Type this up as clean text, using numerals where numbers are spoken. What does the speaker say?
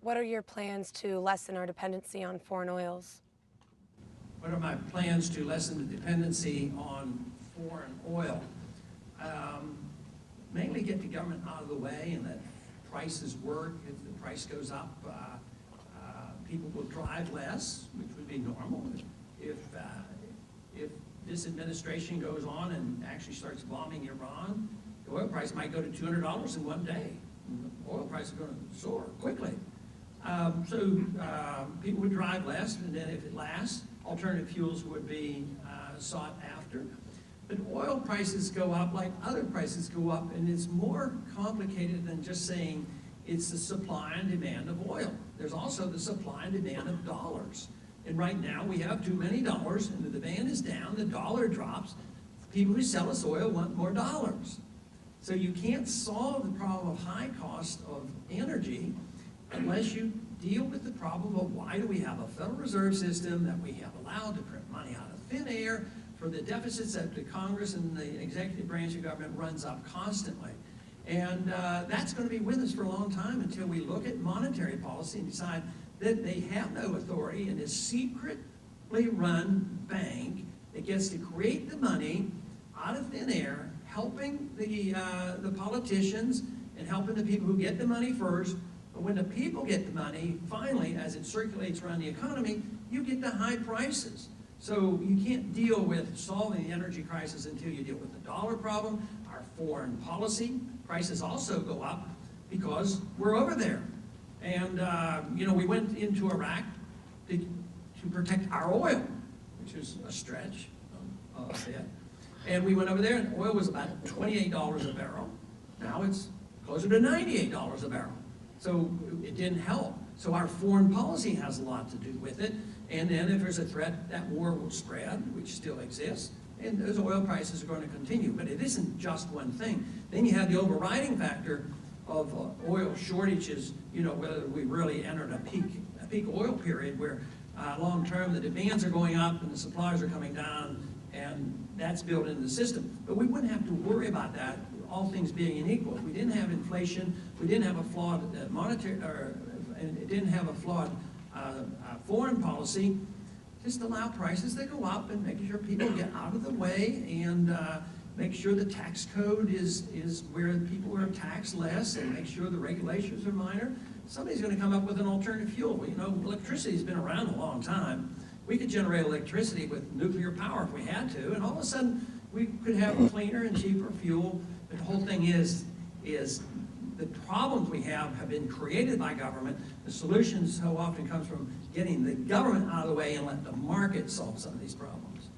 What are your plans to lessen our dependency on foreign oils? What are my plans to lessen the dependency on foreign oil? Mainly get the government out of the way and let prices work. If the price goes up, people will drive less, which would be normal. If this administration goes on and actually starts bombing Iran, the oil price might go to $200 in one day. The oil price is going to soar quickly. People would drive less, and then if it lasts, alternative fuels would be sought after. But oil prices go up like other prices go up, and it's more complicated than just saying it's the supply and demand of oil. There's also the supply and demand of dollars. And right now we have too many dollars, and the demand is down, the dollar drops. People who sell us oil want more dollars. So you can't solve the problem of high cost of energy unless you deal with the problem of why do we have a Federal Reserve System that we have allowed to print money out of thin air for the deficits that the Congress and the executive branch of government runs up constantly. And that's going to be with us for a long time until we look at monetary policy and decide that they have no authority in this secretly run bank that gets to create the money out of thin air, helping the politicians and helping the people who get the money first. But when the people get the money, finally, as it circulates around the economy, you get the high prices. So you can't deal with solving the energy crisis until you deal with the dollar problem. Our foreign policy prices also go up because we're over there. And, we went into Iraq to protect our oil, which is a stretch a bit. And we went over there, and oil was about $28 a barrel. Now it's closer to $98 a barrel. So it didn't help. So our foreign policy has a lot to do with it. And then if there's a threat, that war will spread, which still exists, and those oil prices are going to continue. But it isn't just one thing. Then you have the overriding factor of oil shortages, whether we really entered a peak oil period where long-term the demands are going up and the supplies are coming down, and that's built into the system. But we wouldn't have to worry about that, all things being equal. If we didn't have inflation, we didn't have a flawed and it didn't have a flawed foreign policy, just allow prices to go up and make sure people get out of the way and make sure the tax code is where people are taxed less and make sure the regulations are minor. Somebody's going to come up with an alternative fuel. Electricity's been around a long time. We could generate electricity with nuclear power if we had to, and all of a sudden we could have a cleaner and cheaper fuel. But the whole thing is the problems we have been created by government. The solution so often comes from getting the government out of the way and let the market solve some of these problems.